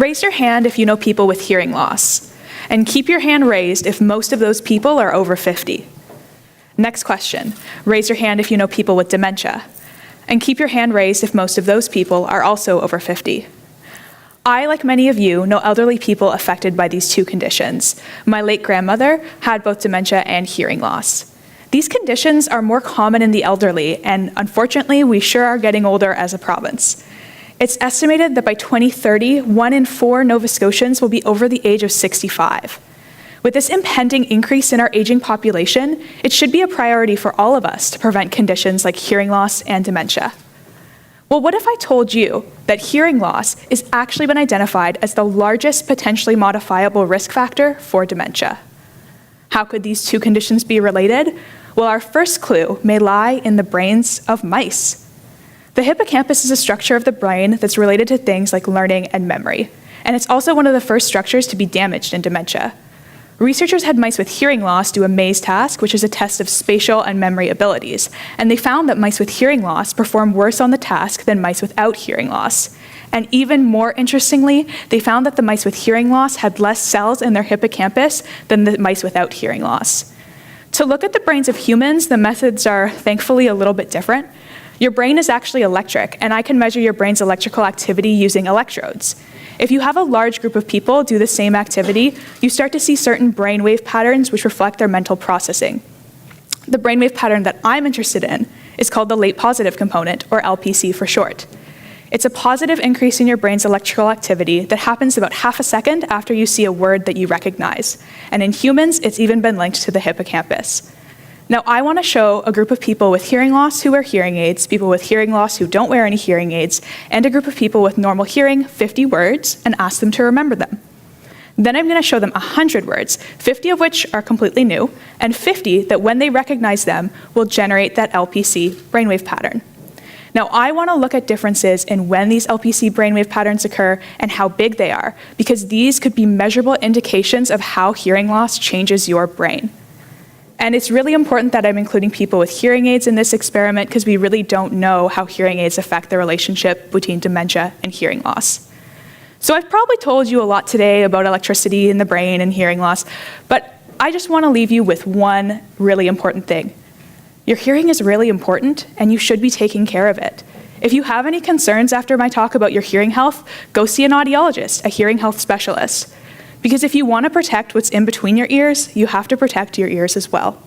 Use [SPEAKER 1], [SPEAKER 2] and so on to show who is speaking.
[SPEAKER 1] Raise your hand if you know people with hearing loss, and keep your hand raised if most of those people are over 50. Next question, raise your hand if you know people with dementia, and keep your hand raised if most of those people are also over 50. I, like many of you, know elderly people affected by these two conditions. My late grandmother had both dementia and hearing loss. These conditions are more common in the elderly, and unfortunately, we sure are getting older as a province. It's estimated that by 2030, 1 in 4 Nova Scotians will be over the age of 65. With this impending increase in our aging population, it should be a priority for all of us to prevent conditions like hearing loss and dementia. Well, what if I told you that hearing loss is actually been identified as the largest potentially modifiable risk factor for dementia? How could these two conditions be related? Well, our first clue may lie in the brains of mice. The hippocampus is a structure of the brain that's related to things like learning and memory, and it's also one of the first structures to be damaged in dementia. Researchers had mice with hearing loss do a maze task, which is a test of spatial and memory abilities, and they found that mice with hearing loss perform worse on the task than mice without hearing loss. And even more interestingly, they found that the mice with hearing loss had less cells in their hippocampus than the mice without hearing loss. To look at the brains of humans, the methods are thankfully a little bit different. Your brain is actually electric, and I can measure your brain's electrical activity using electrodes. If you have a large group of people do the same activity, you start to see certain brainwave patterns which reflect their mental processing. The brainwave pattern that I'm interested in is called the late positive component, or LPC for short. It's a positive increase in your brain's electrical activity that happens about half a second after you see a word that you recognize. And in humans, it's even been linked to the hippocampus. Now, I want to show a group of people with hearing loss who wear hearing aids, people with hearing loss who don't wear any hearing aids, and a group of people with normal hearing 50 words and ask them to remember them. Then I'm going to show them 100 words, 50 of which are completely new, and 50 that when they recognize them will generate that LPC brainwave pattern. Now, I want to look at differences in when these LPC brainwave patterns occur and how big they are, because these could be measurable indications of how hearing loss changes your brain. And it's really important that I'm including people with hearing aids in this experiment because we really don't know how hearing aids affect the relationship between dementia and hearing loss. So I've probably told you a lot today about electricity in the brain and hearing loss, but I just want to leave you with one really important thing. Your hearing is really important, and you should be taking care of it. If you have any concerns after my talk about your hearing health, go see an audiologist, a hearing health specialist. Because if you want to protect what's in between your ears, you have to protect your ears as well.